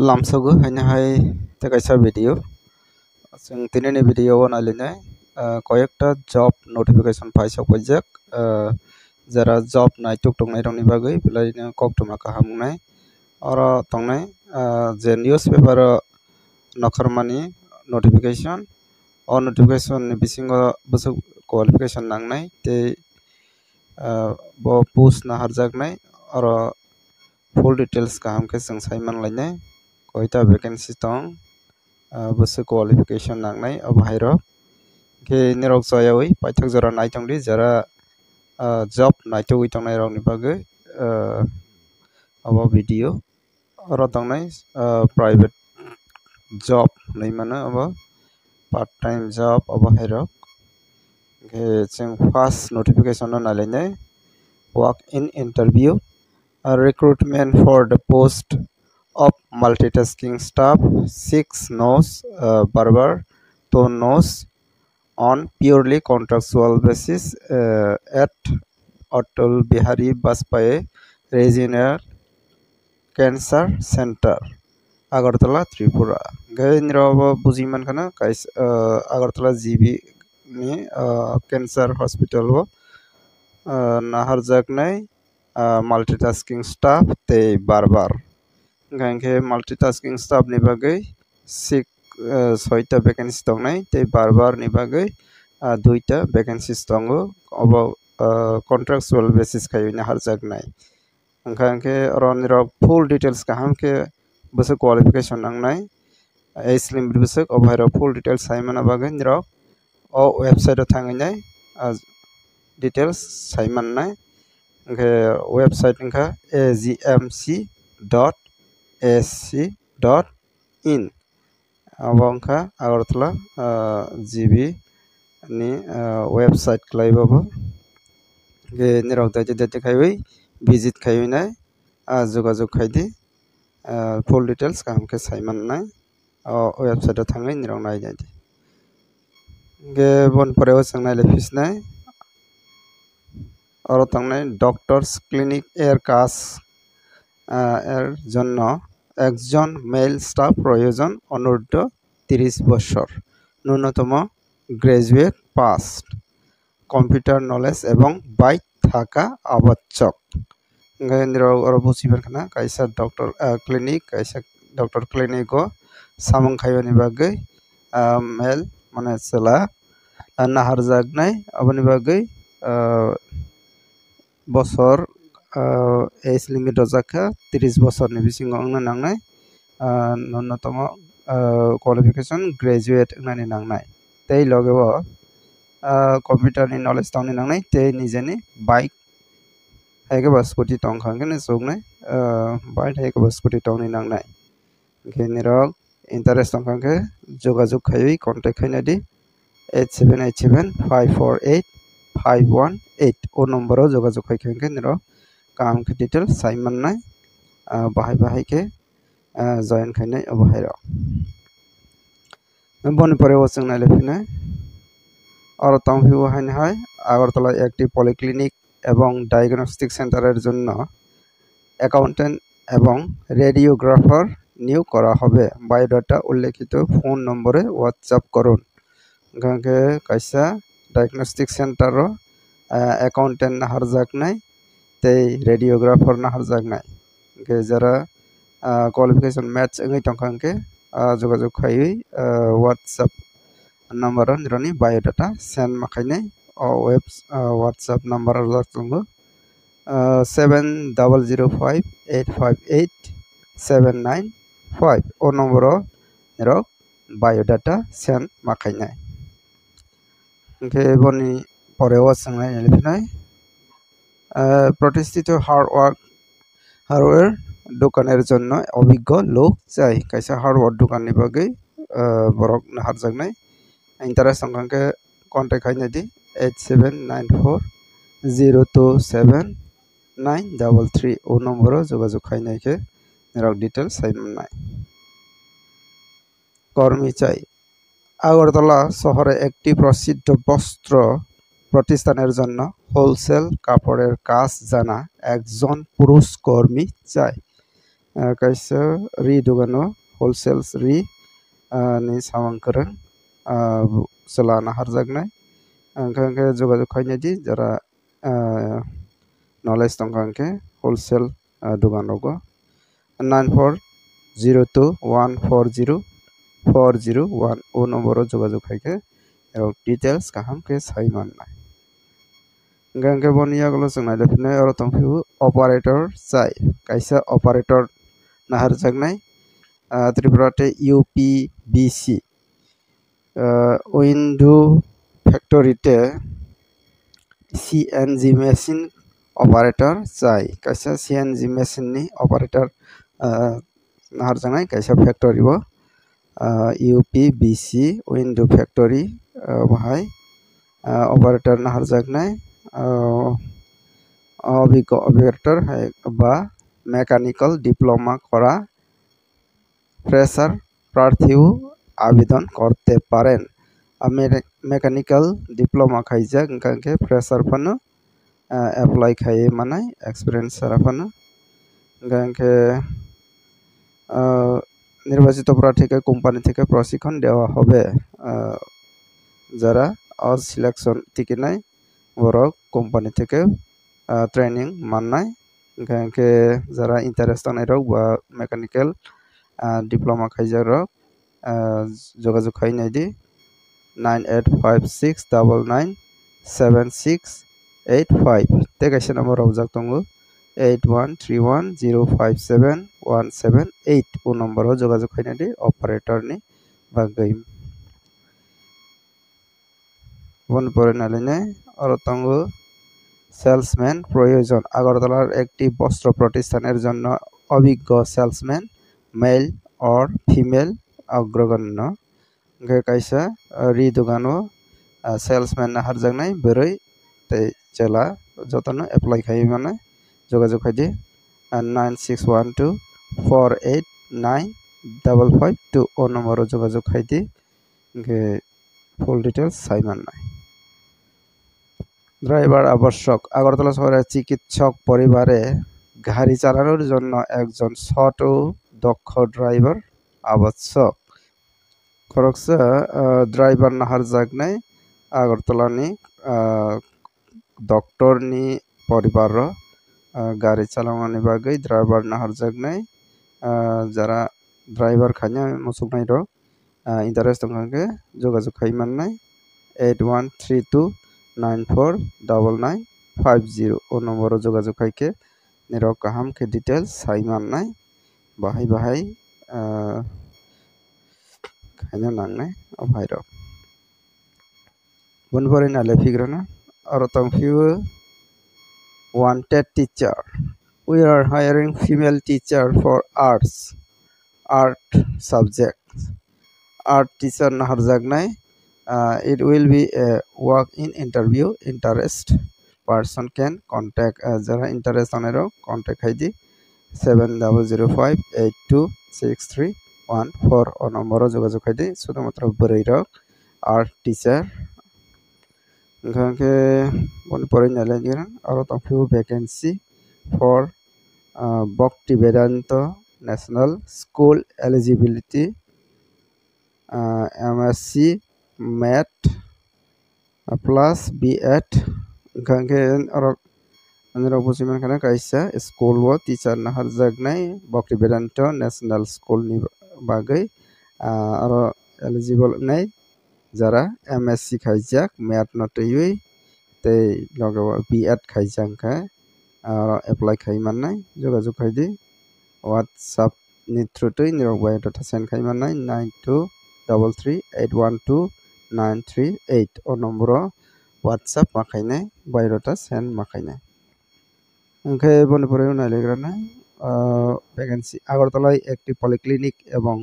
Lamsogo hanya hai te kaisa video जों दिनैनि भिडिअआव नायलिनाय कयेकटा जब नटिफिकेशन फाइसक बजक जरा जब नाइटुक दंनाय रंनि बागै बेलायनो कक्टमा काहामनाय और तंनाय जे न्यूज पेपर नखरमानि नटिफिकेशन और नटिफिकेशन नि बिसिंग बसु क्वालिफिकेशन नांनाय ते बो पोस्ट ना हरजाकनाय और फुल डिटेल्स काहामके जों साइमान लायनाय कयटा वैकेंसी दं बसु क्वालिफिकेशन नांनाय बाहिर के निरक जयावै पाइथक जरा नायतंगदि जरा जब नाइटुक इतंनाय रंनि बागै अब भिडिअ और तंनाय प्राइवेट जब नैमानो अब पार्ट टाइम जब अब बाहिर के जों फर्स्ट नटिफिकेशन नायलायनाय walk in interview recruitment for the post of multitasking staff 6 knows barber to knows on purely contractual basis at Atal Bihari Vajpayee Regional Cancer Center Agartala Tripura Gainrava Buziman Kana Kais Agartala GB ni Cancer Hospital Naharjaknai multitasking staff te barbar गांके multitasking staff नि बागै सिक 6टा vacancy दंनाय ते बारबार नि बागै 2टा vacancies दङ अब contractual basis खायना हरजागनाय गांके रनिर full details काहामके बस क्वालिफिकेशन नांनाय एज लिमिट बस अभायर फुल डिटेल्स साइमाना बागै निर ओ वेबसाइट थांगैनाय डिटेल्स साइमाननाय वेबसाइट इनका agmc.ac.in abangka agartala gb ni website klaibabu ge nirok date khaiwi visit khaiwinai jogajog khaidi full details kamke saimannai website thangai nirok nainai ge bon poreo sangnai lepisnai और तंगनाय doctors clinic एर कास एर जन्नो एकजन mail staff प्रयोजन अनुर्ध 30 বছর न्यूनतम graduate पास computer knowledge एवं bike थाका आवश्यक गायनिर और बुझिबार खाना कायसा डॉक्टर क्लिनिक कायसा डॉक्टर क्लिनिक को सामं खायबानि बागै मेल माने चला नाहार जागनाय अबनि बागै बसर एज लिमिट जाखा 30 বছরनि बिसिङाव आंनो नांनाय न्यूनतम क्वालिफिकेशन ग्रेजुएट होननानै नांनाय तै लगेव कम्पिउटारनि नलेज दंनि नांनाय तै निजेनि बाइक हायगबा स्कुटी दंखांगोन जोगनाय बाइक हायगबा स्कुटी दंनि नांनाय गेनिरक इंटरेस्ट दंखांगे जोगाजोग खायि कन्टेक्ट खायनादि 8787548518 ओ नम्बर जोगाजोग खायखेंगे निरो काम के डिटेल साइमन्नाय बाहाय के जॉइन खायनाय बाहायर बन परे वसंग नायलेफिनाय और तंफिउ हाय आगरतला एक्टिव पलिक्लिनिक एवं डायग्नोस्टिक सेंटारेर जन्य अकाउंटेंट एवं रेडियोग्राफार नियोग करा हबे बायोडाटा उल्लेखित फोन नम्बरे व्हाट्सएप करुन गांके कायसा डायग्नोस्टिक सेंटर अकाउंटेंट नाहारजाकनाय ते रेडियोग्राफर नाहारजाकनाय के जरा क्वालिफिकेशन मैच अंगै तंखांके जोगाजोग खायि व्हाट्सएप नम्बर निरनि बायोडाटा सेंड माखायनाय वेब व्हाट्सएप नम्बर जाकंगो 7005858795 ओ नम्बर निरो बायोडाटा सेंड माखायनाय के बनि परेव संनाय नेलफिनाय प्रतिष्ठित हार्डवेयर दোकानेर जन्य अभिज्ञ लोक जाय कायसा हार्डवेयर दোकाननि बागै बरक नाहारजागनाय इंटरेस्ट संखांके कन्टेक्ट खायनादि 8794027933 ओ नम्बर जोगाजोग खायनायके निरक डिटेल्स साइमनाय कर्मी चाय আগরতলা শহরে একটি প্রসিদ্ধ বস্ত্র প্রতিষ্ঠানের জন্য হোলসেল কাপড়ের কাজ জানা একজন পুরুষ কর্মী চাই kaisa ri dugano wholesale ri ni samang korang chalana harjaknai angkhe jogajog khainai di jara knowledge tongkha angkhe wholesale dugan rogo 9402140401 o number o jogajog khaikhe erok details kaham khe sai mannai angkhe boni yagulo chung nailaiphilnai oro tongphio operator chai kaisa operator naharjaknai Tripurate UPBC window factory te CNG machine operator chai kaisa CNG machine ni operator naharjaknai kaisa factory o UPBC window factory bahai operator naharjaknai obiggo operator ba mechanical diploma kora fresher প্রার্থীও আবেদন করতে পারেন mechanical diploma খাইজাক ওখানকে fresher ফানো apply খাইয়ে মানায় experience সারা Fanon ওখানকে নির্বাচিত প্রার্থীকে কোম্পানি থেকে প্রশিক্ষণ দেওয়া হবে যারা সিলেকশন টিকে নাই বড় কোম্পানি থেকে ট্রেনিং মানায় ওখানকে যারা ইন্টারেস্ট নাই রক বা mechanical diploma khaijak jogajog khainai di 9856997685 te kaisa number robjak tongo 8131057178 o number o jogajog khainai di operator ni bagui bon pore nalinai oro tongo salesman প্রয়োজন আগরতলার একটি বস্ত্র প্রতিষ্ঠানের জন্য অভিজ্ঞ সেলসম্যান মেল or female অগ্রগণ্য kaisa ri dugano salesman na harjaknai boroi tei chela jotono apply khai mane jogajog khai di 9612489552 o number o jogajog khai di full details sai mannai driver আবশ্যক আগরতলা শহরের চিকিৎসক পরিবারে গাড়ি চালানোর জন্য একজন ছোট দক্ষ ড্রাইভার আবশ্যক খরকসা ড্রাইভার নাহার জাগনাই আগরতলানি ডক্টরনি পরিবার গাড়ি চালানোনি বাগৈ ড্রাইভার নাহার জাগনাই যারা ড্রাইভার খাইনা মুসুকনাই রক ইন্টারেস্ট দংখাকে যোগাযোগ খাইমাননাই 8132949950 o number o jogajog khaike nirok kaham ke details sai mannai bahai khaina nangnai o bhai rok bon pore nale figrana aro tongphio wanted teacher we are hiring female teacher for art subjects art teacher naharjagnai it will be a walk-in interview interest person can contact jara interest onero contact ID 7005826314 o number jogajog khai di sudamatra boroi rok art teacher ngangke bon pore nale giran aro tongphio vacancy for Bhakti Vedanta National School eligibility MSc Math plus B.Ed ngangke aro anjero busiman kana kaisa school wo teacher na harjagnai Bhakti Vedanta National School ni bagai aro eligible nai jara MSc khaijak Math no tui tei logo B.Ed khaijak ka aro apply khaimannai jogajog khai di WhatsApp ni through tui nirok biodata send khaimannai 9233812938 o number o WhatsApp makhainai biodata send makhainai angkhe boni pore nailegrana vacancy আগরতলায় একটি polyclinic এবং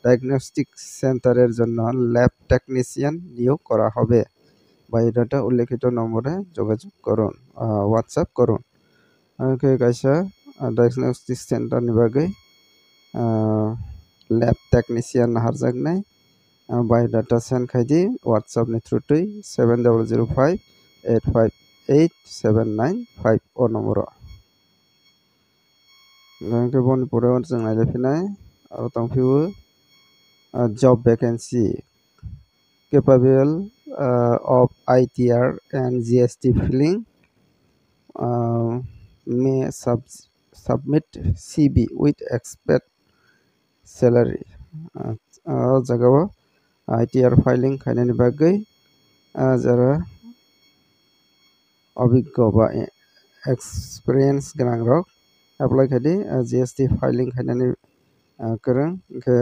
diagnostic সেন্টারের জন্য lab technician নিয়োগ করা হবে biodata উল্লেখিত নম্বরে যোগাযোগ করুন হোয়াটসঅ্যাপ করুন angkhe kaisa diagnostic center ni bagai lab technician naharjaknai biodata send khai di WhatsApp ni through tui 7005858795 o number Gangke boni pore jeng nailaifinai aro tongphio job vacancy capable of ITR and GST filing may submit CV with expect salary jagao ITR filing khainani bagui jara obiggo ba experience ganang rok apply khadi GST filing khainani korang ke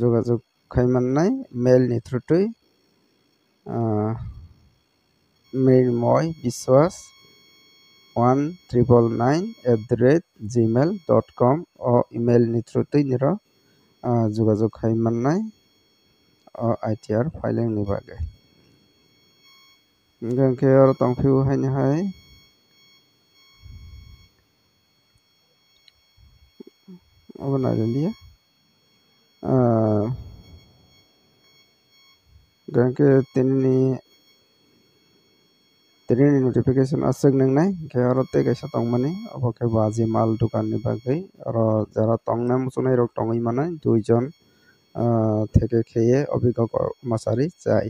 যোগাযোগ খাইমান্নাই mail ni thruitui mrimoy biswas 1999@gmail.com o email ni thruitui niro যোগাযোগ খাইমান্নাই o ITR filing ni bagai gangke aro tongphio haini hai abo nailalia gangke tinini notification asuk nangnai ke aro te kaisa tongmani abo ke baji mal dukan ni bagai aro jara tongnai muchunai rok tongoi manai duijon থেকে খেয়ে অভিজ্ঞ কর্মচারী চাই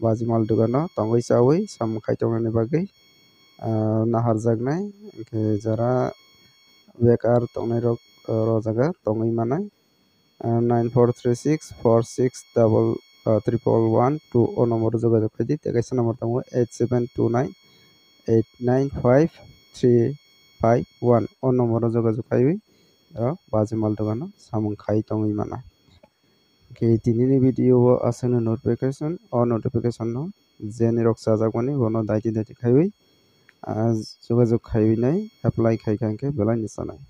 বাজি মাল দোকানো তঙ্গই চাওই সামখাই টংনানি বাগै নাহারজাগনাय যারা বেকার তংনাই rock রজাगा tongoi manai 9436461112 o number যোগাযোগ খাইদি te kaisa number tongo 8729895351 o number যোগাযোগ খাইবি বাজি মাল দোকানো সামখাই tongoi manai tinini video o asana notification no jeni rok sajagmani bono daiti khaiwi যোগাযোগ খাইবি নাই apply খাইখানকে belai ni sanai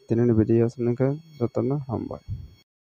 tinini video asana jotono hambai।